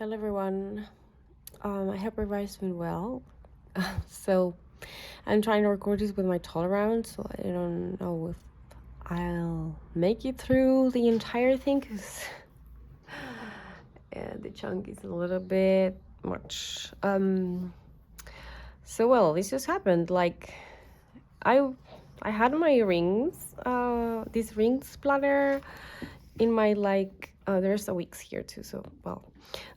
Hello everyone. I hope everybody's been well. So I'm trying to record this with my toddler around, so I don't know if I'll make it through the entire thing because the chunk is a little bit much. So well, this just happened. Like I I had my rings, this ring splatter in my there's a Wix here too, so well.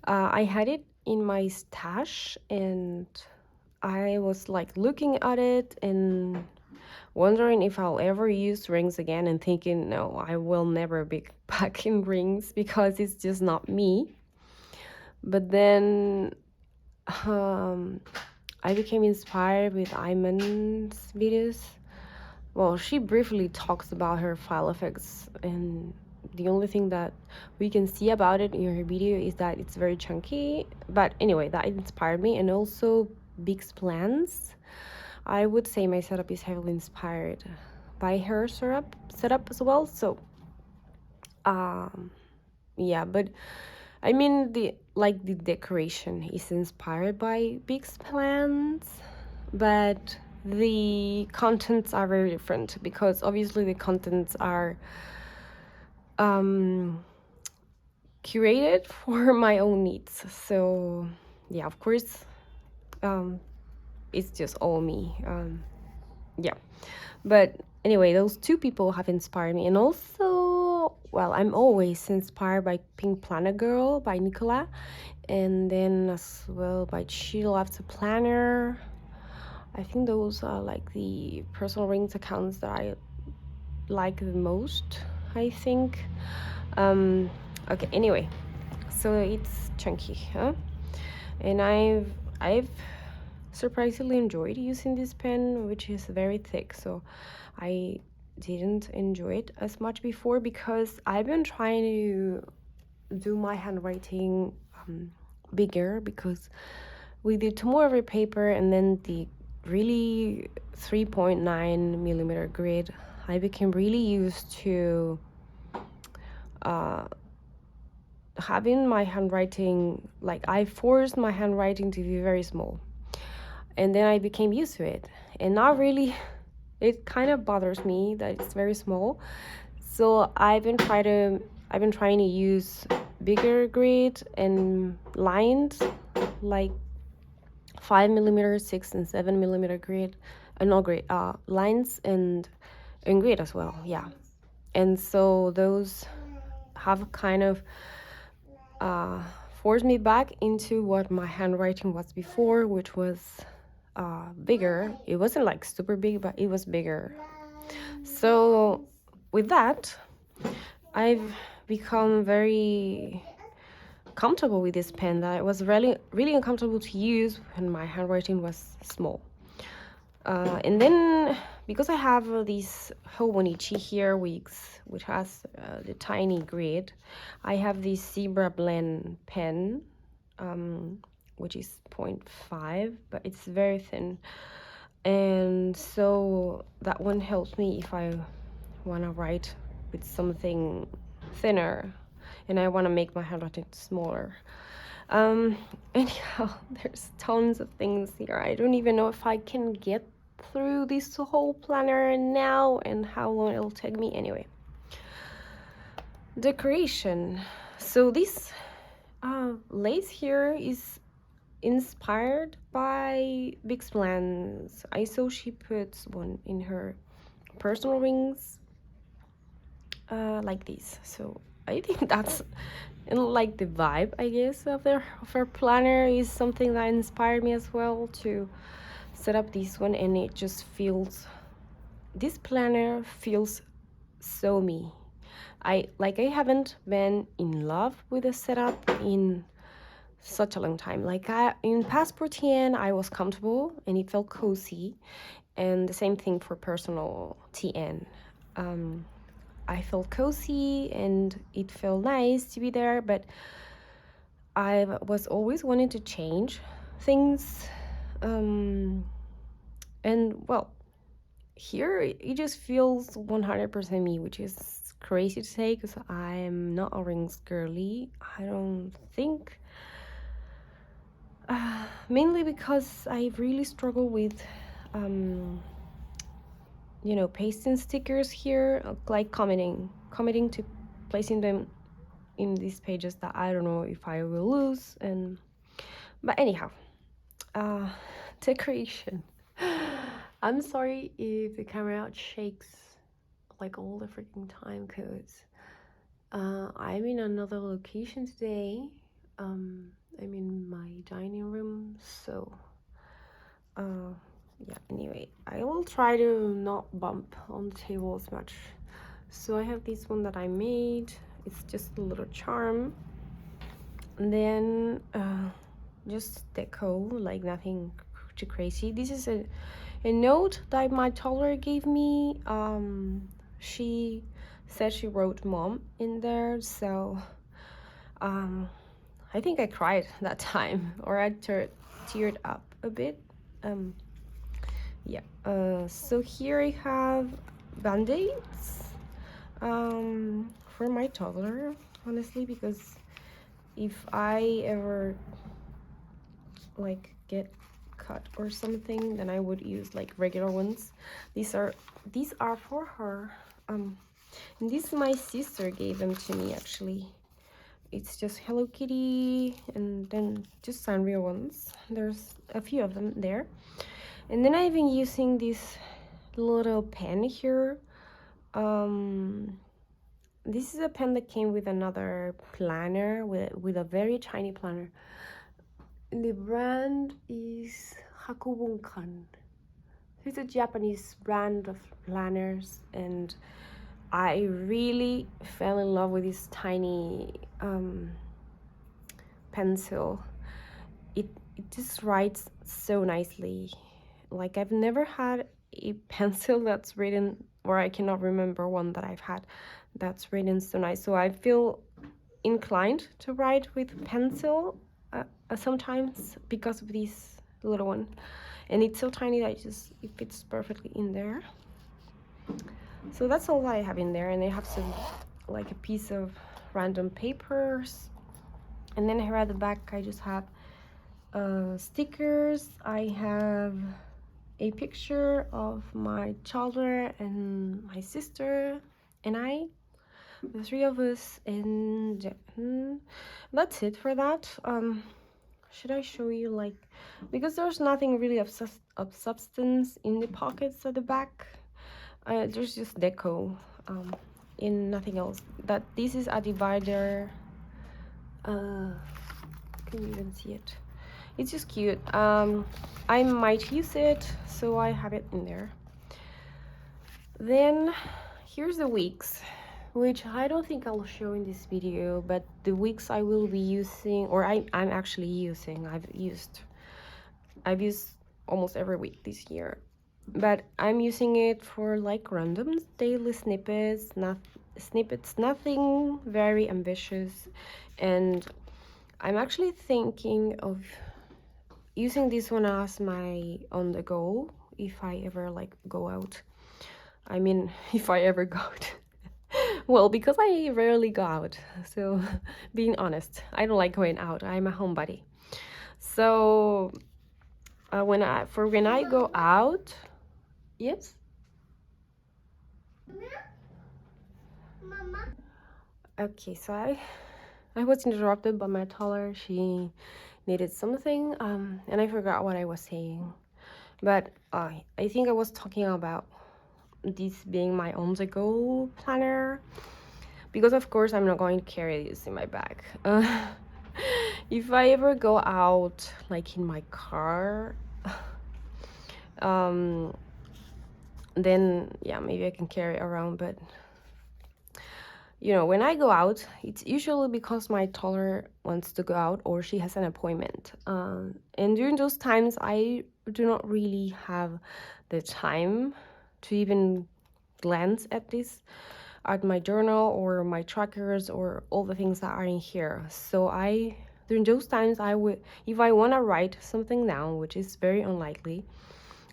I had it in my stash and I was like looking at it and wondering if I'll ever use rings again and thinking, no, I will never be back in rings because it's just not me. But then I became inspired with Iman's videos. Well, she briefly talks about her file effects, and the only thing that we can see about it in her video is that it's very chunky. But anyway, that inspired me, and also Big's plans. I would say my setup is heavily inspired by her setup as well. So, yeah, but I mean the decoration is inspired by Big's plans, but the contents are very different because obviously the contents are curated for my own needs. So yeah, of course, it's just all me. Yeah, but anyway, those two people have inspired me, and also, well, I'm always inspired by Pink Planet Girl by Nicola, and then as well by She Loves a Planner. I think those are like the personal rings accounts that I like the most, I think. Okay, anyway, so it's chunky, huh? And I've surprisingly enjoyed using this pen, which is very thick, so I didn't enjoy it as much before because I've been trying to do my handwriting bigger because with the tomorrow paper and then the really 3.9 millimeter grid, I became really used to having my handwriting, like I forced my handwriting to be very small, and then I became used to it, and not really. It kind of bothers me that it's very small, so I've been trying to use bigger grid and lines, like 5 millimeter, 6 and 7 millimeter grid, no grid, lines and grid as well, yeah. And so those have kind of forced me back into what my handwriting was before, which was bigger. It wasn't like super big, but it was bigger. So with that, I've become very comfortable with this pen that it was really uncomfortable to use when my handwriting was small. And then because I have this Hobonichi here which has the tiny grid, I have this Zebra Blend pen, which is 0.5, but it's very thin. And so that one helps me if I want to write with something thinner and I want to make my handwriting smaller. Anyhow, there's tons of things here. I don't even know if I can get through this whole planner now and how long it'll take me. Anyway, decoration. So this lace here is inspired by Big's plans. I saw she puts one in her personal rings like this. So I think that's like the vibe, I guess, of her planner is something that inspired me as well to set up this one, and it just feels, this planner feels so me. I haven't been in love with a setup in such a long time. Like in Passport TN, I was comfortable and it felt cozy, and the same thing for personal TN. I felt cozy and it felt nice to be there, but I was always wanting to change things. And well, here it just feels 100% me, which is crazy to say because I'm not a rings girly. I don't think Mainly because I really struggle with, pasting stickers here, like committing to placing them in these pages that I don't know if I will lose. But anyhow, uh, decoration. I'm sorry if the camera shakes like all the freaking time, because I'm in another location today. I'm in my dining room, so yeah, anyway, I will try to not bump on the table as much. So I have this one that I made. It's just a little charm. And then just deco, like nothing too crazy. This is a note that my toddler gave me. She said she wrote mom in there, so I think I cried that time, or I teared up a bit. Yeah. So here I have band-aids for my toddler, honestly, because if I ever like get cut or something, then I would use like regular ones. These are for her. And this my sister gave them to me actually. It's just Hello Kitty and then just Sanrio ones. There's a few of them there. And then I've been using this little pen here. This is a pen that came with another planner, with a very tiny planner. The brand is Hakubunkan. It's a Japanese brand of planners, and I really fell in love with this tiny pencil. It just writes so nicely. Like, I've never had a pencil that's written, or I cannot remember one that I've had that's written so nice. So I feel inclined to write with pencil sometimes because of this little one, and it's so tiny that it fits perfectly in there. So that's all I have in there, and I have some like a piece of random papers, and then here at the back I just have stickers. I have a picture of my toddler and my sister and I, the three of us, and that's it for that. Should I show you, like, because there's nothing really of substance in the pockets at the back. There's just deco, in nothing else. This is a divider. Can you even see it? It's just cute. I might use it, so I have it in there. Then here's the wigs, which I don't think I'll show in this video, but the wigs I will be using, or I'm actually using, I've used almost every week this year, but I'm using it for like random daily snippets, nothing very ambitious. And I'm actually thinking of using this one as my on the go if I ever like go out. I mean, if I ever go out. Well, because I rarely go out, so being honest, I don't like going out. I'm a homebody. So when I go out, yes. Mama. Okay, so I was interrupted by my toddler. She needed something, and I forgot what I was saying. But I think I was talking about this being my on-the-go planner, because of course I'm not going to carry this in my bag. If I ever go out, like in my car, then yeah, maybe I can carry it around. But when I go out, it's usually because my toddler wants to go out or she has an appointment. And during those times, I do not really have the time to even glance at my journal or my trackers or all the things that are in here. So during those times, if I want to write something down, which is very unlikely,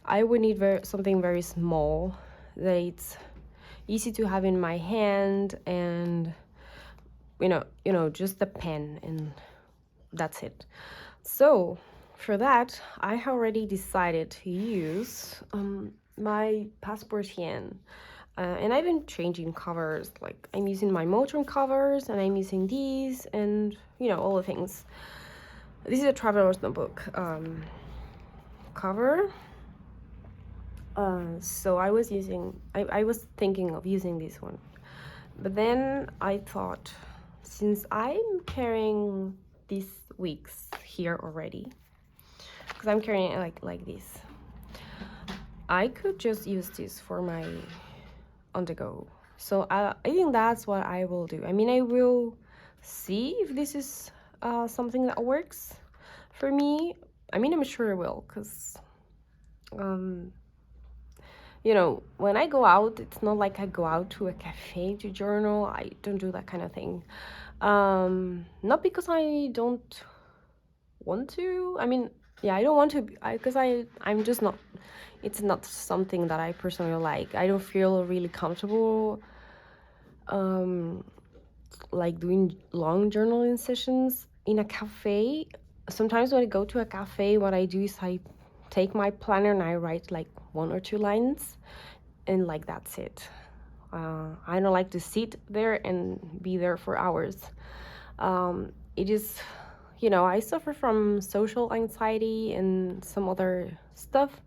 I would need something very small that it's easy to have in my hand, and just a pen, and that's it. So for that, I already decided to use my passport yen. And I've been changing covers, like I'm using my Motrin covers and I'm using these and, all the things. This is a traveler's notebook cover. So I was thinking of using this one. But then I thought, since I'm carrying these wigs here already, because I'm carrying it like this, I could just use this for my on the go. So I think that's what I will do. I mean, I will see if this is something that works for me. I mean, I'm sure it will, because when I go out, it's not like I go out to a cafe to journal. I don't do that kind of thing. Not because I don't want to. I mean, yeah, I don't want to, because I'm just not, it's not something that I personally like. I don't feel really comfortable like doing long journaling sessions in a cafe. Sometimes when I go to a cafe, what I do is I take my planner and I write like 1 or 2 lines, and like that's it. I don't like to sit there and be there for hours. It is, I suffer from social anxiety and some other stuff,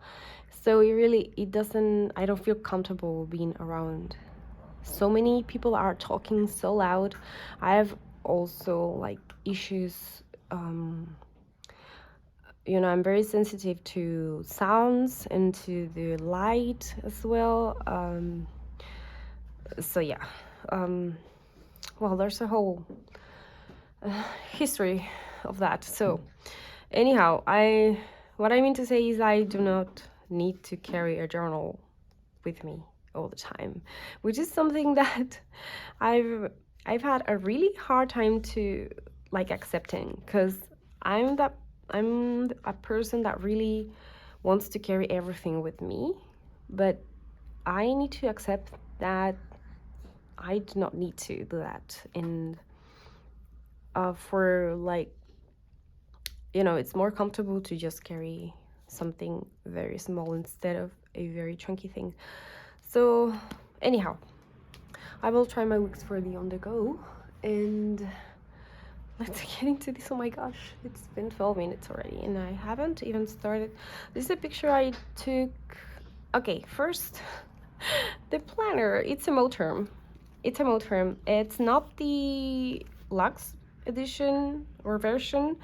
so I don't feel comfortable being around so many people are talking so loud. I have also like issues. I'm very sensitive to sounds and to the light as well. So yeah, well, there's a whole history of that. So anyhow, what I mean to say is I do not need to carry a journal with me all the time, which is something that I've had a really hard time to like accepting, because I'm a person that really wants to carry everything with me, but I need to accept that I do not need to do that. And for like, it's more comfortable to just carry something very small instead of a very chunky thing. So anyhow, I will try my wigs for the on the go, and let's get into this. Oh my gosh, it's been 12 minutes already and I haven't even started. This is a picture I took. Okay, first, the planner. It's a Moterm. It's not the Lux edition or version.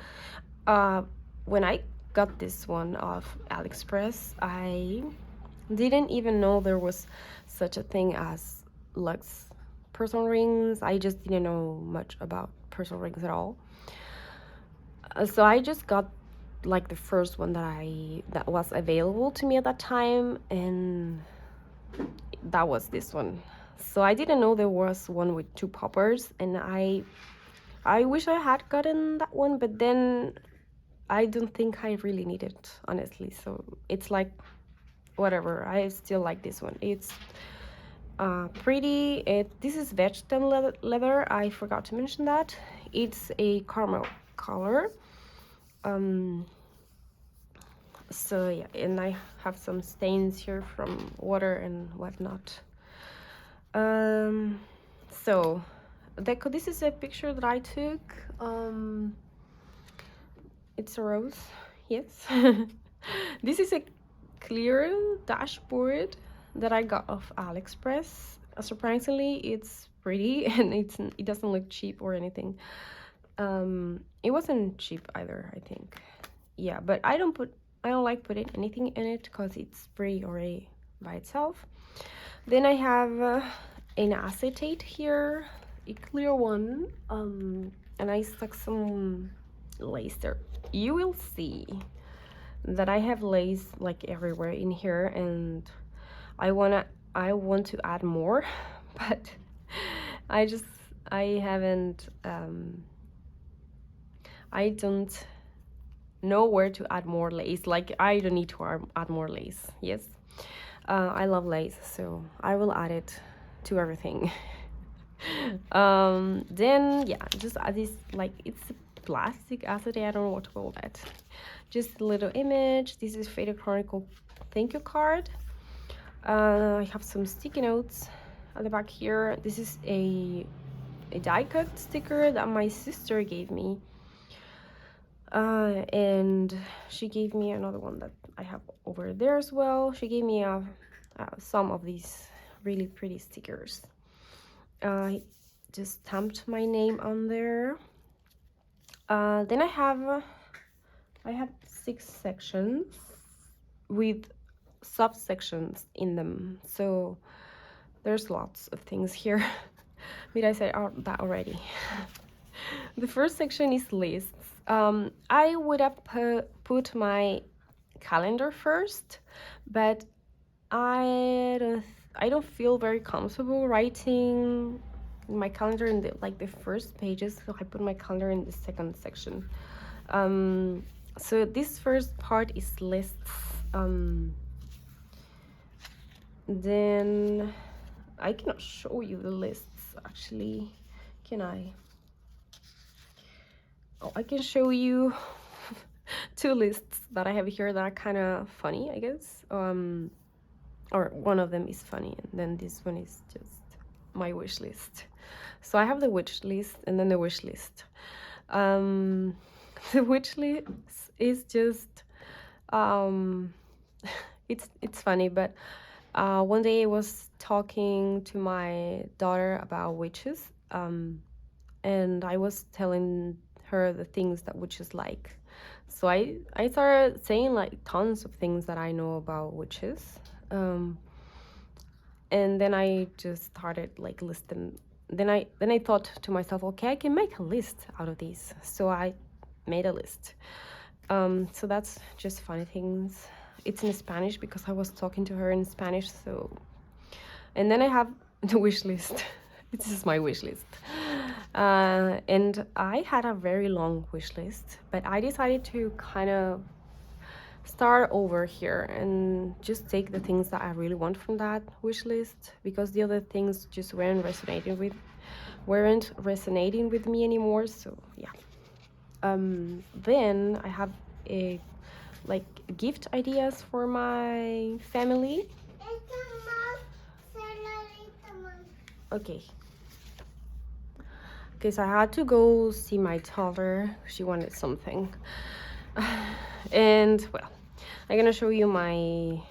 When I got this one off AliExpress, I didn't even know there was such a thing as Lux personal rings. I just didn't know much about personal rings at all. So I just got like the first one that was available to me at that time, and that was this one. So I didn't know there was one with 2 poppers, and I wish I had gotten that one, but then I don't think I really need it, honestly. So it's like whatever. I still like this one. It's pretty. This is vegetable leather. I forgot to mention that. It's a caramel color. So yeah, and I have some stains here from water and whatnot. So this is a picture that I took. It's a rose, yes. This is a clear dashboard that I got off AliExpress. Surprisingly, it's pretty and it doesn't look cheap or anything. It wasn't cheap either, I think. Yeah, but I don't like putting anything in it because it's pretty already by itself. Then I have an acetate here, a clear one, and I stuck some lace there. You will see that I have lace like everywhere in here, and I want to add more, but I haven't I don't know where to add more lace. Like, I don't need to add more lace. Yes, I love lace, so I will add it to everything. Then yeah, just add this, like, it's a plastic acetate, I don't know what to call that. Just a little image. This is Faded Chronicle thank you card. I have some sticky notes at the back here. This is a die cut sticker that my sister gave me. And she gave me another one that I have over there as well. She gave me some of these really pretty stickers. I just stamped my name on there. Then I have 6 sections with subsections in them, so there's lots of things here. Did I say that already? The first section is lists. I would have put my calendar first, but I don't feel very comfortable writing my calendar in the first pages, so I put my calendar in the second section. So this first part is lists. Then I cannot show you the lists actually, can I? Oh, I can show you 2 lists that I have here that are kind of funny, I guess. Or one of them is funny, and then this one is just my wish list. So I have the wish list and then the wish list. The wish list is just it's funny, but one day I was talking to my daughter about witches, and I was telling her the things that witches like. So I started saying like tons of things that I know about witches. And then I just started like listing. Then I thought to myself, okay, I can make a list out of these. So I made a list. So that's just funny things. It's in Spanish because I was talking to her in Spanish. So, and then I have the wish list. This is my wish list. And I had a very long wish list, but I decided to kind of start over here and just take the things that I really want from that wish list, because the other things just weren't resonating with me anymore. So yeah. Then I have like gift ideas for my family. Okay. Okay, so I had to go see my daughter. She wanted something. And well, I'm gonna show you my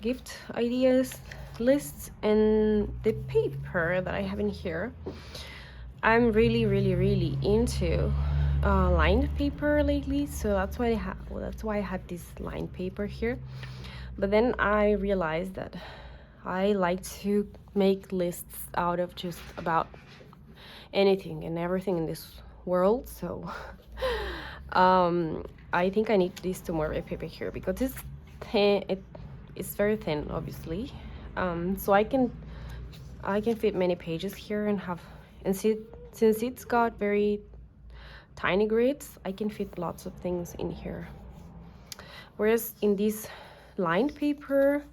gift ideas lists and the paper that I have in here. I'm really into lined paper lately, so that's why I had this lined paper here. But then I realized that I like to make lists out of just about anything and everything in this world. So I think I need this tomorrow paper here because it's thin. It's very thin, obviously. So I can fit many pages here and since it's got very tiny grids, I can fit lots of things in here. Whereas in this lined paper,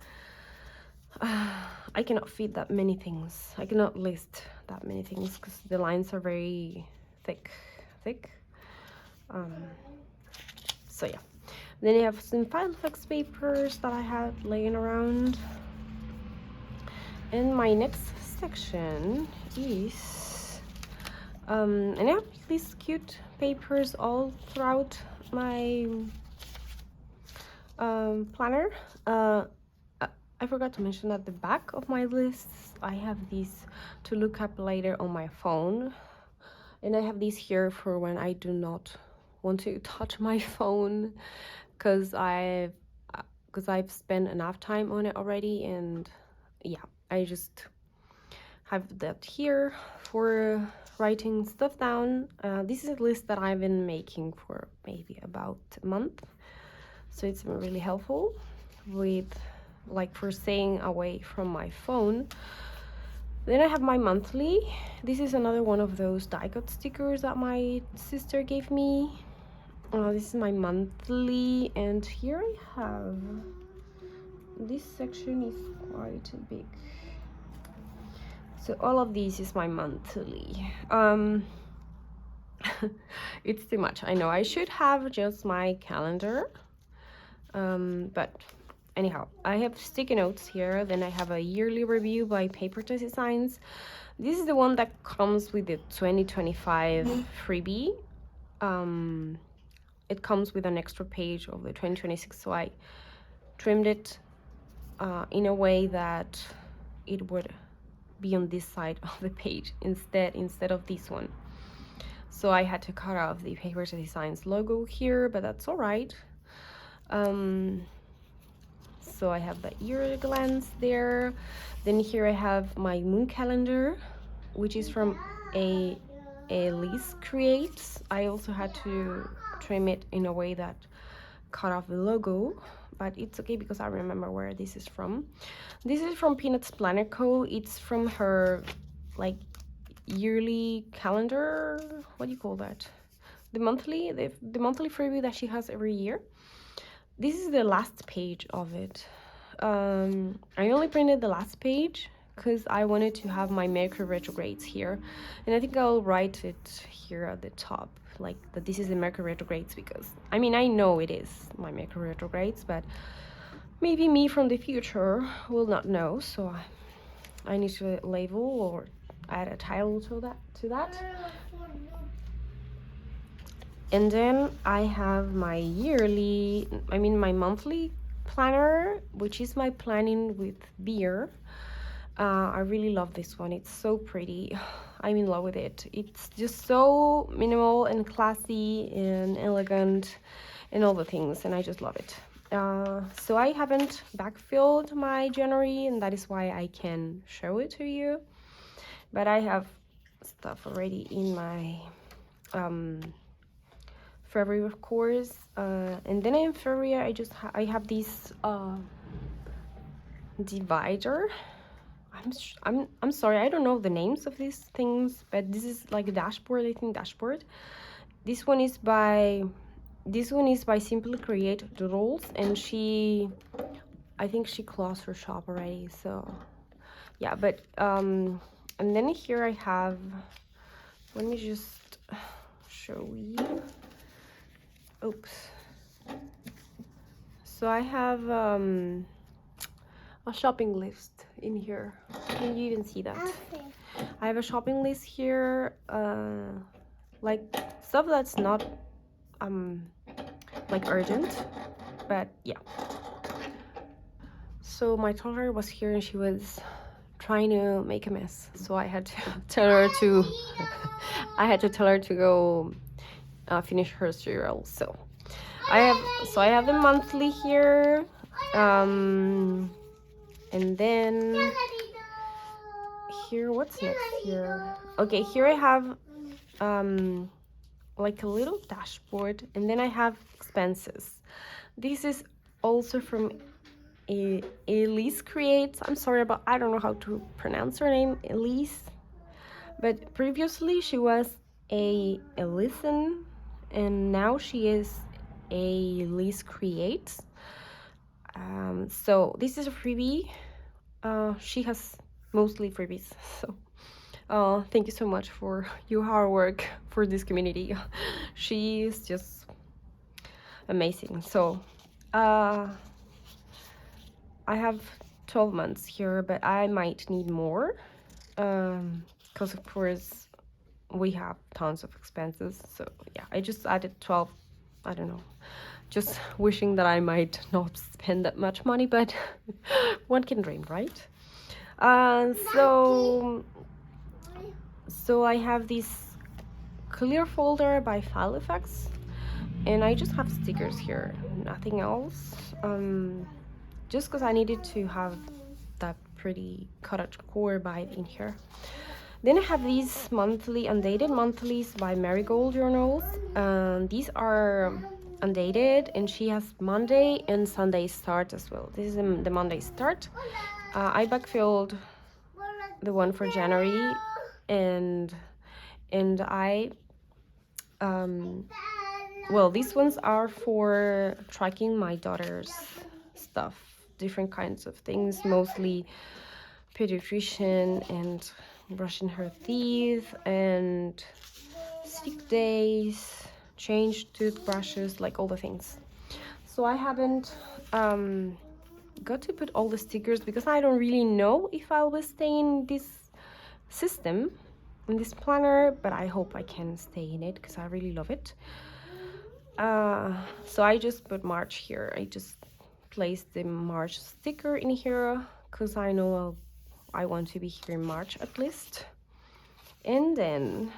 I cannot fit that many things. I cannot list that many things because the lines are very thick. So yeah. Then I have some Filofax papers that I had laying around. And my next section is and I have these cute papers all throughout my planner. I forgot to mention at the back of my lists I have these to look up later on my phone, and I have these here for when I do not want to touch my phone because I've spent enough time on it already. And yeah, I just have that here for writing stuff down. This is a list that I've been making for maybe about a month, so it's been really helpful with like for staying away from my phone. Then I have my monthly. This is another one of those die cut stickers that my sister gave me. This is my monthly, and here I have, this section is quite big. So all of these is my monthly. It's too much. I know I should have just my calendar. But anyhow, I have sticky notes here. Then I have a yearly review by Paper Designs. This is the one that comes with the 2025 freebie. It comes with an extra page of the 2026, so I trimmed it in a way that it would be on this side of the page instead of this one. So I had to cut off the Paper Designs logo here, but that's all right. So I have the year glance there. Then here I have my moon calendar, which is from Elise Creates. I also had to trim it in a way that cut off the logo, but it's okay because I remember where this is from. This is from Peanuts Planner Co. It's from her like yearly calendar. What do you call that? The monthly freebie that she has every year. This is the last page of it. I only printed the last page because I wanted to have my Mercury retrogrades here, and I think I'll write it here at the top, like that this is the Mercury retrogrades, because I mean I know it is my Mercury retrogrades, but maybe me from the future will not know, so I need to label or add a title to that. And then I have my my monthly planner, which is my planning with beer. I really love this one. It's so pretty. I'm in love with it. It's just so minimal and classy and elegant and all the things, and I just love it. So I haven't backfilled my January, and that is why I can show it to you. But I have stuff already in my February, of course, and then in February I have this divider. I'm sorry, I don't know the names of these things, but this is like a dashboard. I think dashboard. This one is by Simply Create Doodles, and I think she closed her shop already. So yeah, but and then here I have. Let me just show you. Oops. So I have a shopping list in here. Can you even see that? Okay. I have a shopping list here, like stuff that's not like urgent, but yeah. So my toddler was here and she was trying to make a mess, so I had to tell her to go finish her cereal. So I have the monthly here, and then here, what's next here? Okay, here I have like a little dashboard, and then I have expenses. This is also from Elise Creates. I'm sorry about, I don't know how to pronounce her name, Elise, but previously she was a Elisen, and now she is a Elise Creates. So this is a freebie. She has mostly freebies, so thank you so much for your hard work for this community. She is just amazing. So I have 12 months here, but I might need more because of course we have tons of expenses. So yeah, I just added 12. I don't know, just wishing that I might not spend that much money, but one can dream, right? So I have this clear folder by File Effects, and I just have stickers here, nothing else. Just because I needed to have that pretty cottagecore vibe in here. Then I have these monthly undated monthlies by Marigold Journals. These are undated, and she has Monday and Sunday start as well. This is the Monday start. I backfilled the one for January, and I well, these ones are for tracking my daughter's stuff, different kinds of things, mostly pediatrician and brushing her teeth and stick days, change toothbrushes, like all the things. So I haven't got to put all the stickers because I don't really know if I will stay in this system, in this planner, but I hope I can stay in it because I really love it. So I just put March here. I just placed the March sticker in here because I know I want to be here in March at least. And then,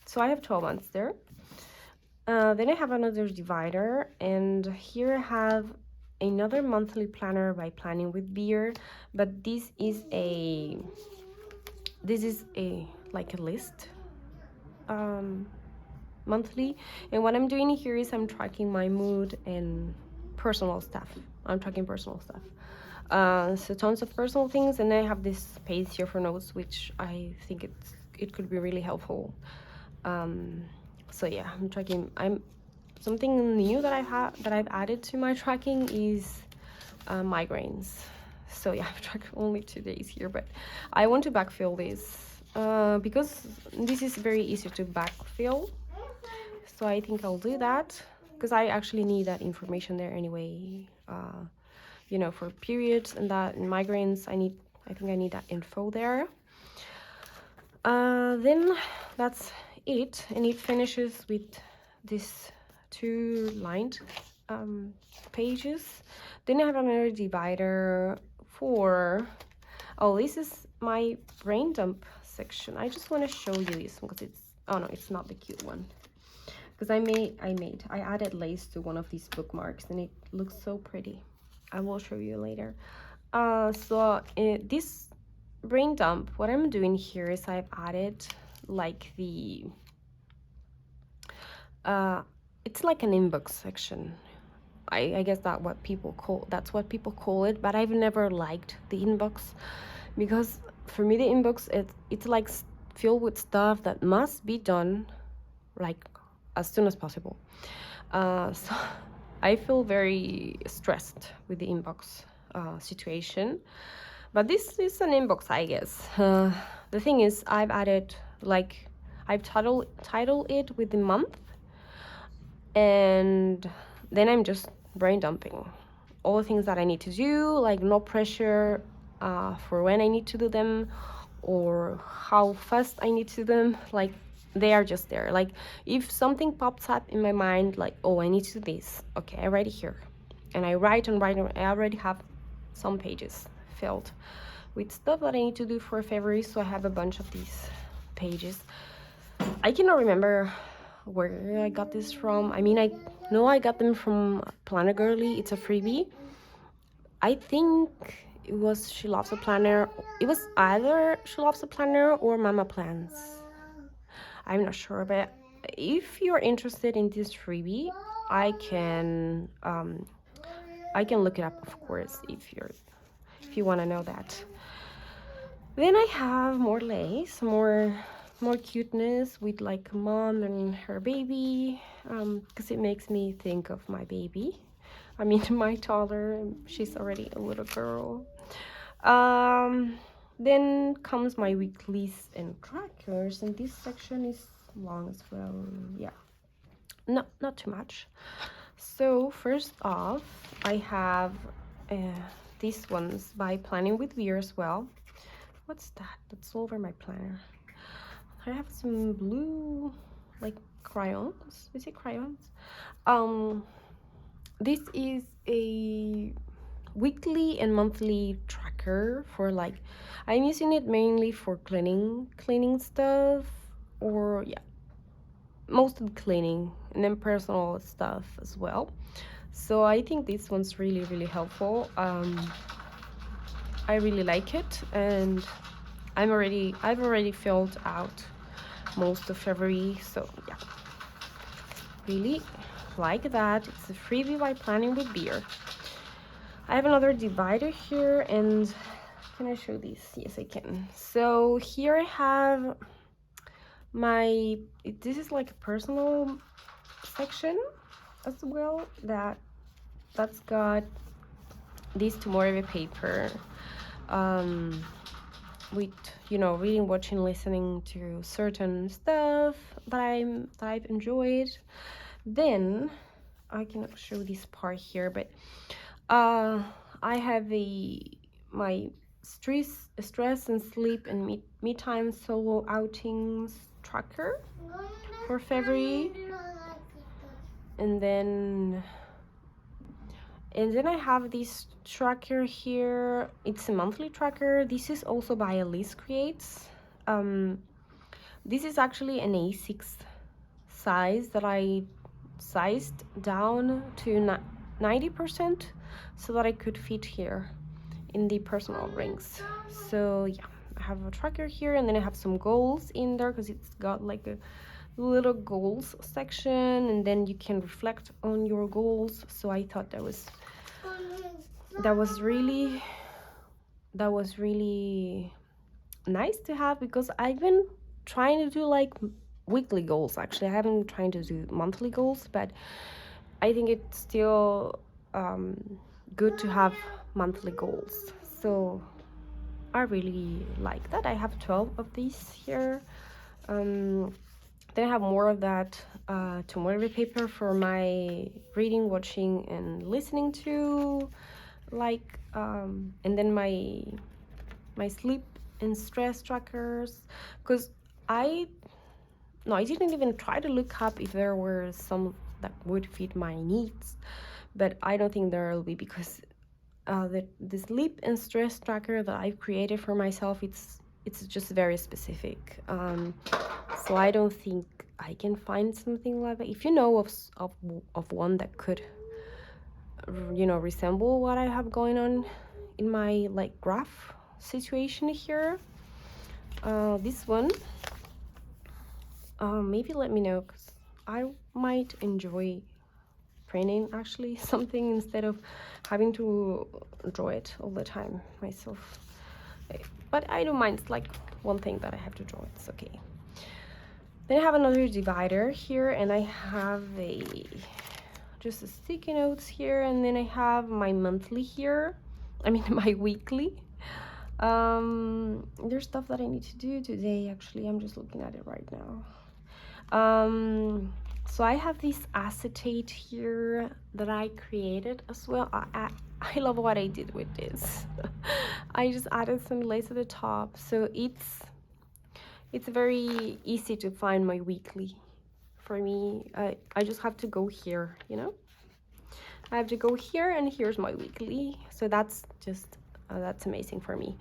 so I have 12 months there. Then I have another divider, and here I have another monthly planner by Planning with Beer, but this is a like a list monthly, and what I'm doing here is I'm tracking my mood and personal stuff. I'm tracking personal stuff. So tons of personal things, and I have this space here for notes, which I think it could be really helpful. So yeah, I'm tracking. Something new that I've added to my tracking is migraines. So yeah, I've tracked only 2 days here, but I want to backfill this because this is very easy to backfill. So I think I'll do that because I actually need that information there anyway. You know, for periods and that and migraines, I think I need that info there. Then that's it, and it finishes with this 2 lined pages. Then I have another divider for, oh, this is my brain dump section. I just want to show you this one because it's, oh no, it's not the cute one. Because I added lace to one of these bookmarks and it looks so pretty. I will show you later. This brain dump, what I'm doing here is I've added like the it's like an inbox section. I guess that's what people call it, but I've never liked the inbox because for me the inbox it's like filled with stuff that must be done like as soon as possible. So I feel very stressed with the inbox situation, but this is an inbox, I guess. The thing is, I've added like I've titled it with the month, and then I'm just brain dumping all the things that I need to do, like no pressure for when I need to do them or how fast I need to do them. Like they are just there. Like if something pops up in my mind, like, oh, I need to do this, okay, I write it here, and I write and write, and I already have some pages filled with stuff that I need to do for February. So I have a bunch of these pages. I cannot remember where I got this from. I mean, I know I got them from Planner Girly. It's a freebie. I think it was She Loves a Planner. It was either She Loves a Planner or Mama Plans. I'm not sure, but if you're interested in this freebie, I can look it up, of course, if you want to know that. Then I have more lace, more cuteness with like mom and her baby, because it makes me think of my baby. I mean, my toddler, she's already a little girl. Then comes my weeklies and trackers, and this section is long as well. Yeah, not too much. So first off, I have these ones by Planning with Beer as well. What's that? That's over my planner. I have some blue, like crayons. Is it crayons? This is a weekly and monthly tracker for like, I'm using it mainly for cleaning stuff, or yeah, mostly cleaning, and then personal stuff as well. So I think this one's really helpful. I really like it, and I've already filled out most of February, so yeah, really like that. It's a freebie by Planning with Beer. I have another divider here, and can I show these? Yes, I can. So here I have this is like a personal section as well, that's got this Tomorrow paper with, reading, watching, listening to certain stuff that I've enjoyed. Then I cannot show this part here, but I have my stress and sleep and me time solo outings tracker for February, and then I have this tracker here. It's a monthly tracker. This is also by Elise Creates. This is actually an A6 size that I sized down to 90% so that I could fit here in the personal rings. So yeah, I have a tracker here, and then I have some goals in there because it's got like a little goals section, and then you can reflect on your goals. So I thought that was really nice to have, because I've been trying to do like weekly goals. Actually, I haven't been trying to do monthly goals, but I think it's still good to have monthly goals. So I really like that. I have 12 of these here. Then I have more of that tomorrow paper for my reading, watching, and listening to, like, and then my sleep and stress trackers, because I didn't even try to look up if there were some that would fit my needs, but I don't think there will be, because the sleep and stress tracker that I've created for myself, it's just very specific. So I don't think I can find something like that. If you know of one that could, resemble what I have going on in my like graph situation here, this one, maybe let me know, because I might enjoy printing actually something instead of having to draw it all the time myself. But I don't mind. It's like one thing that I have to draw. It's okay. Then I have another divider here, and I have just a sticky notes here, and then I have my monthly here. I mean my weekly. There's stuff that I need to do today. Actually, I'm just looking at it right now. So I have this acetate here that I created as well. I love what I did with this. I just added some lace at the top, so it's very easy to find my weekly. For me, I just have to go here, I have to go here, and here's my weekly. So that's just that's amazing for me.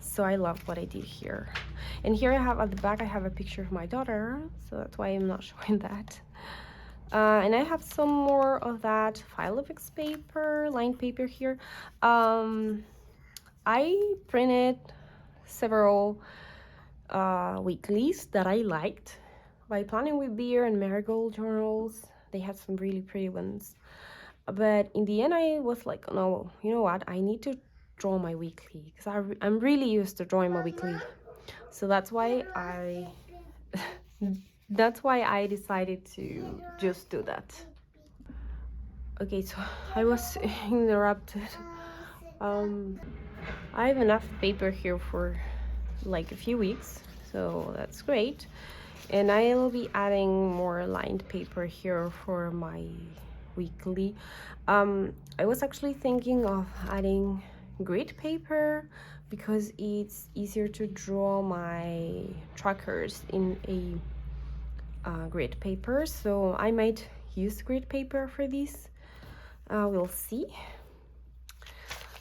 So I love what I did here. And here I have at the back, I have a picture of my daughter, so that's why I'm not showing that. And I have some more of that Filofax paper, lined paper here. I printed several weeklies that I liked by Planning with Beer and Marigold Journals. They had some really pretty ones. But in the end, I was like, no, you know what? I need to draw my weekly, because I'm really used to drawing my weekly. So that's why I decided to just do that. Okay, so I was interrupted. I have enough paper here for like a few weeks, so that's great. And I'll be adding more lined paper here for my weekly. I was actually thinking of adding grid paper, because it's easier to draw my trackers in a grid paper, so I might use grid paper for this. We'll see.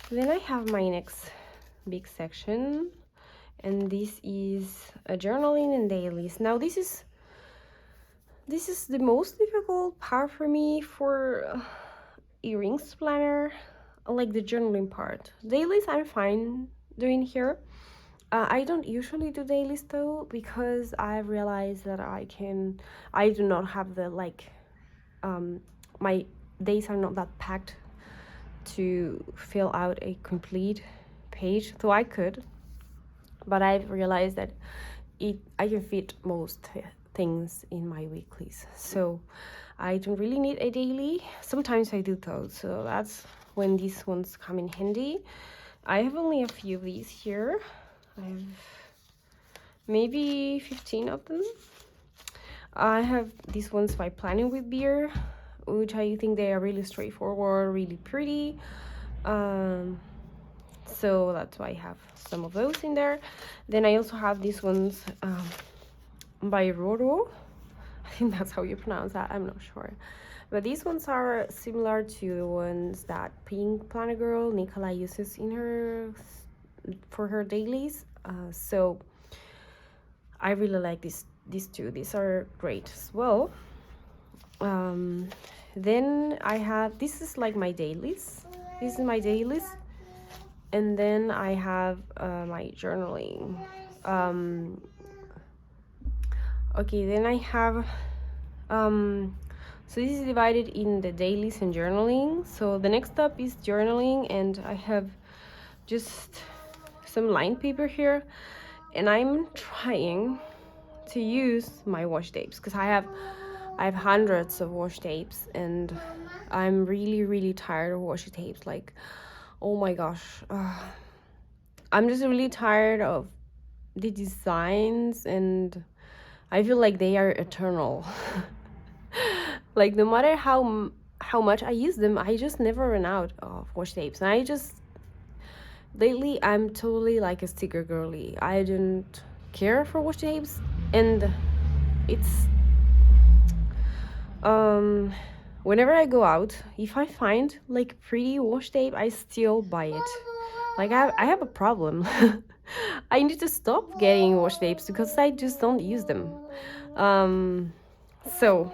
Then I have my next big section, and this is a journaling and dailies. Now this is the most difficult part for me for earrings planner, like the journaling part. Dailies I'm fine doing here. I don't usually do dailies though, because I realized that I do not have the my days are not that packed to fill out a complete page, though I could, but I've realized that I can fit most things in my weeklies, so I don't really need a daily. Sometimes I do though, so that's when these ones come in handy. I have only a few of these here. I have maybe 15 of them. I have these ones by Planning with Beer, which I think they are really straightforward, really pretty. So that's why I have some of those in there. Then I also have these ones by Roro. I think that's how you pronounce that, I'm not sure. But these ones are similar to the ones that Pink Planet Girl Nicola uses in her for her dailies. So I really like these two. These are great as well. Then I have, this is like my dailies. This is my dailies. And then I have my journaling. Okay, then I have so this is divided in the dailies and journaling. So the next step is journaling, and I have just some lined paper here, and I'm trying to use my washi tapes because I have hundreds of washi tapes, and I'm really tired of washi tapes. Like, oh my gosh, I'm just really tired of the designs, and I feel like they are eternal. Like, no matter how much I use them, I just never run out of washi tapes. And I just, lately, I'm totally like a sticker girly. I don't care for washi tapes, and it's whenever I go out, if I find like pretty washi tape, I still buy it. Like, I have a problem. I need to stop getting washi tapes because I just don't use them. So,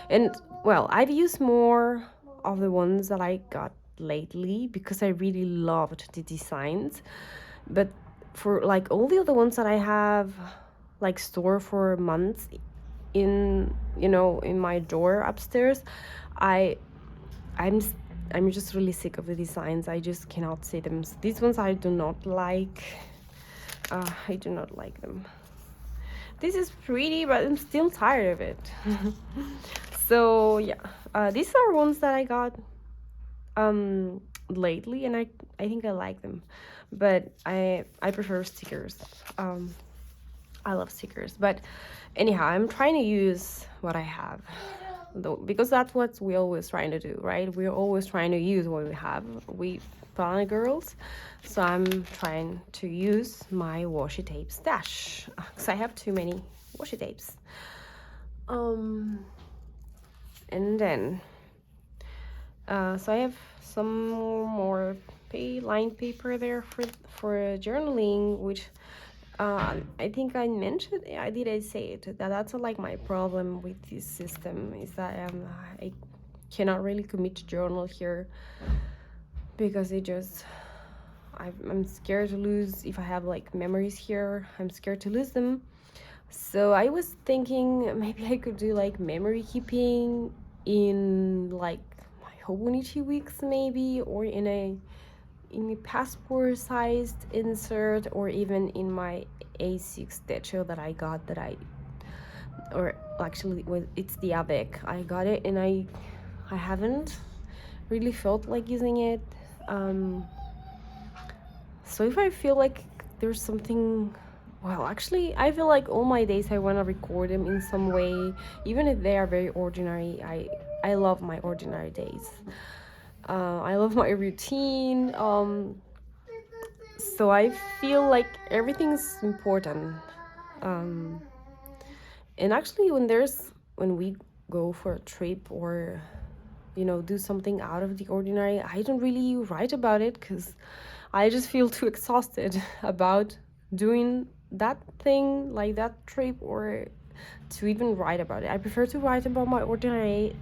and well, I've used more of the ones that I got lately because I really loved the designs. But for like all the other ones that I have like store for months in, you know, in my drawer upstairs, I'm I'm just really sick of the designs. I just cannot see them. So these ones I do not like. I do not like them. This is pretty, but I'm still tired of it. So yeah, these are ones that I got lately, and I think I like them, but I prefer stickers. I love stickers, but anyhow, I'm trying to use what I have, though, because that's what we always trying to do, right? We're always trying to use what we have. We Planet Girls, so I'm trying to use my washi tape stash because I have too many washi tapes. And then so I have some more lined paper there for journaling, which I think I mentioned. I say it that's like my problem with this system is that I cannot really commit to journal here because it just I'm scared to lose. If I have like memories here, I'm scared to lose them. So I was thinking maybe I could do like memory keeping in like my Hobonichi weeks maybe, or in a passport sized insert, or even in my A6 decho that I got, or actually it's the Avec. I got it and I haven't really felt like using it. So if I feel like there's something, well, actually, I feel like all my days I want to record them in some way, even if they are very ordinary. I love my ordinary days. I love my routine. So I feel like everything's important. And actually, when we go for a trip or, you know, do something out of the ordinary, I don't really write about it because I just feel too exhausted about doing that thing, like that trip, or to even write about it. I prefer to write about my ordinary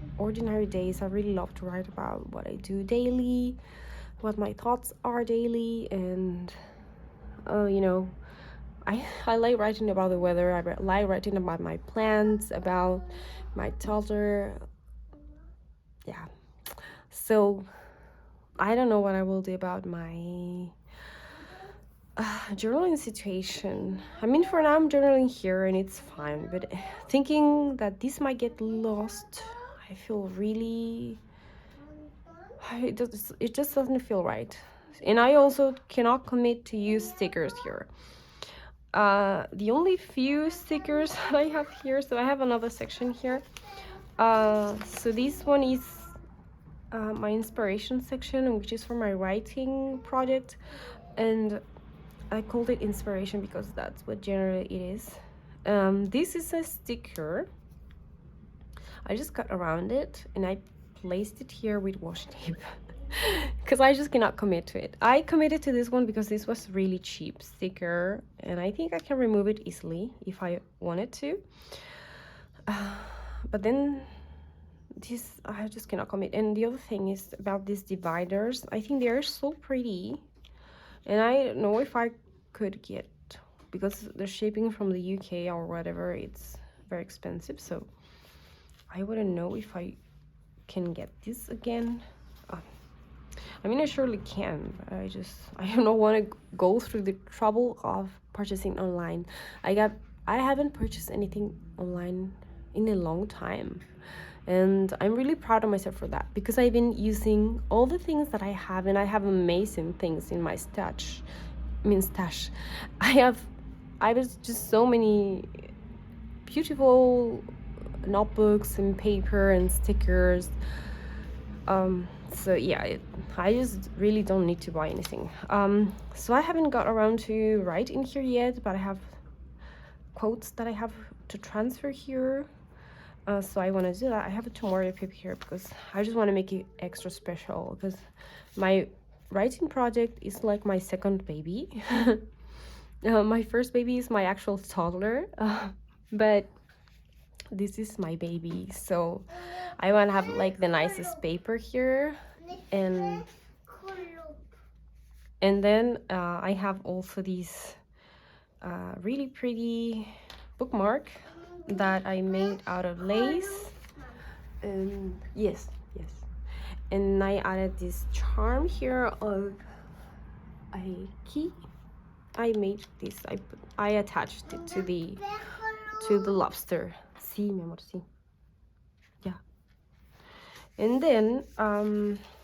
days. I really love to write about what I do daily, what my thoughts are daily, and you know, I like writing about the weather. I like writing about my plants, about my toddler. Yeah. So I don't know what I will do about my journaling situation. I mean, for now I'm journaling here and it's fine, but thinking that this might get lost, I feel really, it just doesn't feel right. And I also cannot commit to use stickers here. The only few stickers that I have here, so I have another section here. So this one is my inspiration section, which is for my writing project, and I called it inspiration because that's what generally it is. This is a sticker. I just cut around it and I placed it here with washi tape because I just cannot commit to it. I committed to this one because this was really cheap sticker and I think I can remove it easily if I wanted to. But then this, I just cannot commit. And the other thing is about these dividers. I think they are so pretty and I don't know if I could get, because the shipping from the UK or whatever, it's very expensive, so I wouldn't know if I can get this again. I mean, I surely can. I don't want to go through the trouble of purchasing online. I haven't purchased anything online in a long time, and I'm really proud of myself for that, because I've been using all the things that I have, and I have amazing things in my stash. I have just so many beautiful notebooks and paper and stickers. So yeah, I just really don't need to buy anything. So I haven't got around to write in here yet, but I have quotes that I have to transfer here. So I want to do that. I have a tomorrow paper here because I just want to make it extra special, because my writing project is like my second baby. My first baby is my actual toddler, but this is my baby, so I want to have like the nicest paper here, and then I have also these really pretty bookmark that I made out of lace, and yes, and I added this charm here of a key. I made this, I attached it to the lobster. Sí, mi amor, sí. Yeah. And then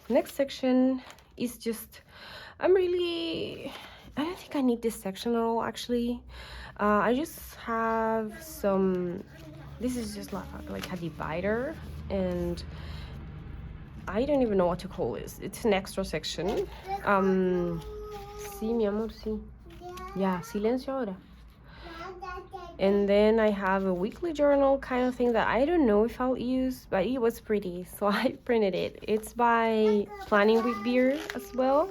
next section is just, I don't think I need this section at all, actually. I just have some, this is just like a divider, and I don't even know what to call this. It's an extra section. Sí, mi amor, sí. Ya, silencio ahora. And then I have a weekly journal kind of thing that I don't know if I'll use, but it was pretty, so I printed it. It's by Planning with Beer as well.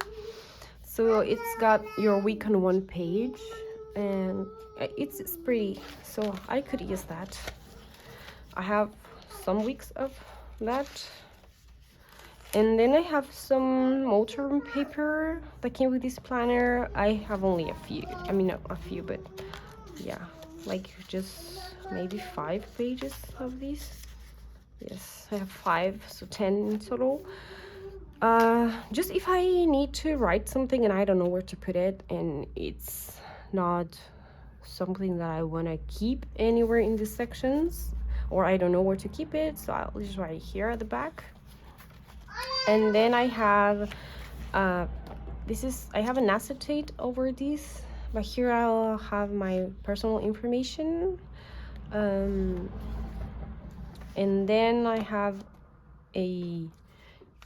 So it's got your week on one page, and it's pretty, so I could use that. I have some weeks of that. And then I have some multi-room paper that came with this planner. I have only a few. I mean, not a few, but yeah, like just maybe 5 pages of these. Yes, I have 5, so 10 in total. Just if I need to write something and I don't know where to put it, and it's not something that I want to keep anywhere in the sections, or I don't know where to keep it, so I'll just write it here at the back. And then I have I have an acetate over this, but here I'll have my personal information. And then I have a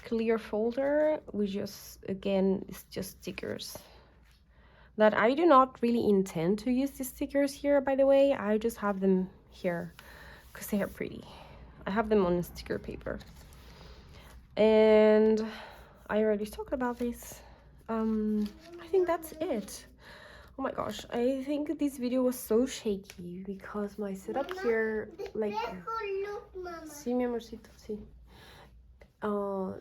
clear folder, which just, again, is just stickers that I do not really intend to use these stickers here, by the way. I just have them here because they are pretty. I have them on sticker paper. And I already talked about this. I think that's it. Oh my gosh, I think this video was so shaky because my setup here, like, sí, mi amorcito, sí.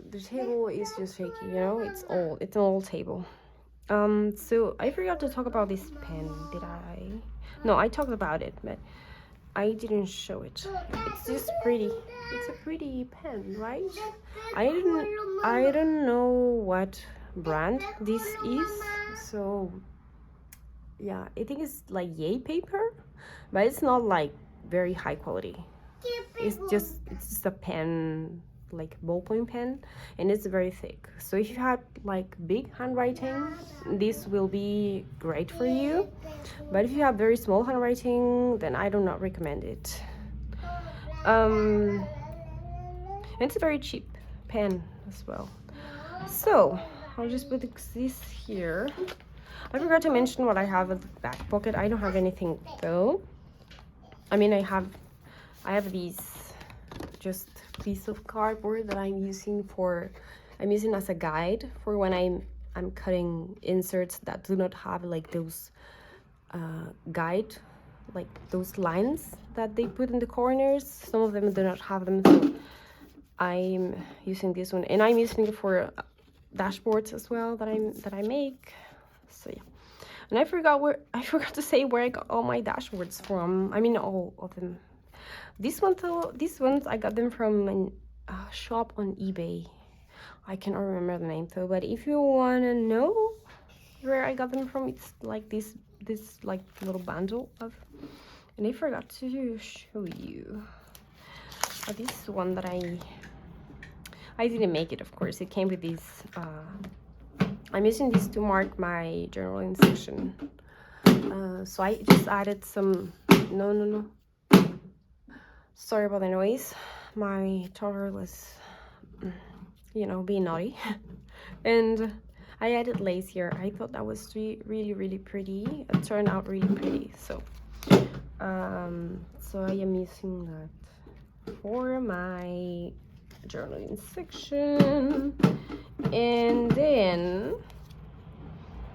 The table is just shaky, you know, it's an old table. So I forgot to talk about this pen, did I? No, I talked about it, but I didn't show it. It's just pretty. It's a pretty pen, right? I don't know what brand this is, so yeah, I think it's like yay paper, but it's not like very high quality. It's just a pen, like ballpoint pen, and it's very thick. So if you have like big handwriting, this will be great for you. But if you have very small handwriting, then I do not recommend it. It's a very cheap pen as well. So I'll just put this here. I forgot to mention what I have at the back pocket. I don't have anything though. I mean, I have these just piece of cardboard that I'm using as a guide for when I'm cutting inserts that do not have like those guide, like those lines that they put in the corners. Some of them do not have them, so I'm using this one, and I'm using it for dashboards as well that I make. So yeah. And I forgot to say where I got all my dashboards from. I mean, all of them. These ones I got them from a shop on eBay. I cannot remember the name though, but if you wanna know where I got them from, it's like this like little bundle of, and I forgot to show you. This one that I didn't make it, of course. It came with these. I'm using this to mark my journaling section. So I just added some. No. Sorry about the noise. My toddler was, being naughty, and I added lace here. I thought that was really pretty. It turned out really pretty. So I am using that for my journaling section, and then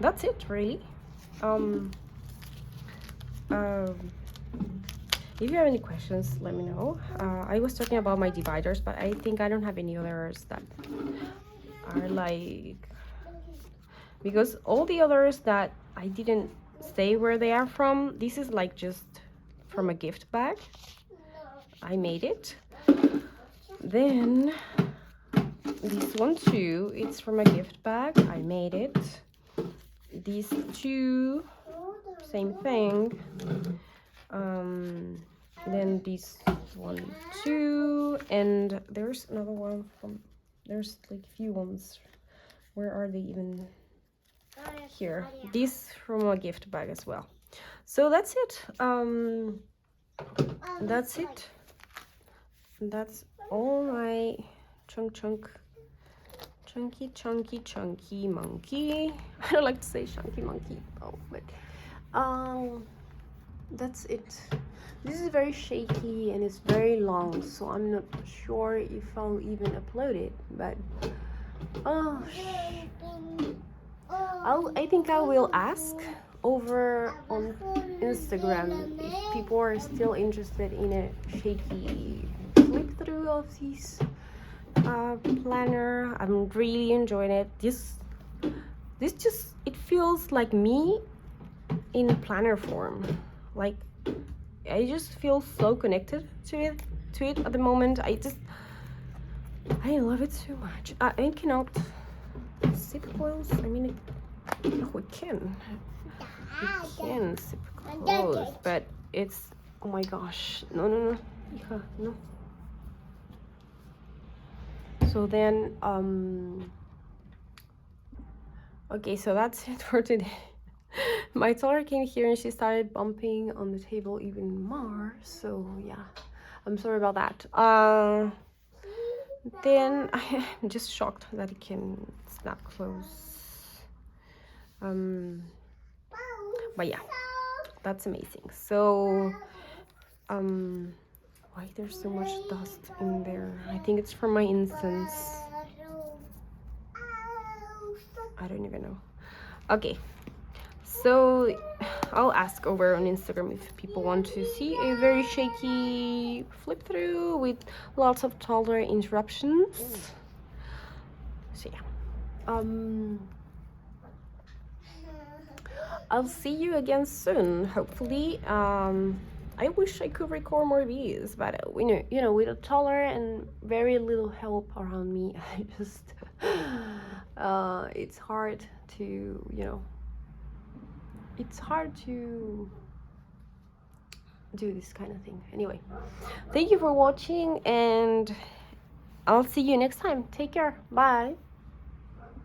that's it really. If you have any questions, let me know. I was talking about my dividers, but I think I don't have any others that are like, because all the others that I didn't say where they are from, this is like just from a gift bag. I made it. Then this one too, it's from a gift bag. I made it. These two, same thing. Then this one too, and there's another one from, there's like a few ones. Where are they even? Here. This from a gift bag as well. So that's it. That's it. That's all my chunky monkey. I don't like to say chunky monkey. Oh, but that's it. This is very shaky and it's very long, so I'm not sure if I'll even upload it, but I think I will ask over on Instagram if people are still interested in a shaky flip through of this planner. I'm really enjoying it. This just, it feels like me in planner form. Like, I just feel so connected to it at the moment. I love it so much. I cannot zip close. I mean, we can zip close, but it's, oh my gosh, no, hija, no. So then, okay, so that's it for today. My toddler came here and she started bumping on the table even more, so yeah, I'm sorry about that. Then I'm just shocked that it can snap close. But yeah, that's amazing. So why there's so much dust in there? I think it's from my incense. I don't even know. Okay, so I'll ask over on Instagram if people want to see a very shaky flip through with lots of toddler interruptions. So yeah, I'll see you again soon, hopefully. I wish I could record more videos, but with a toddler and very little help around me, I just it's hard to it's hard to do this kind of thing. Anyway, thank you for watching, and I'll see you next time. Take care. Bye.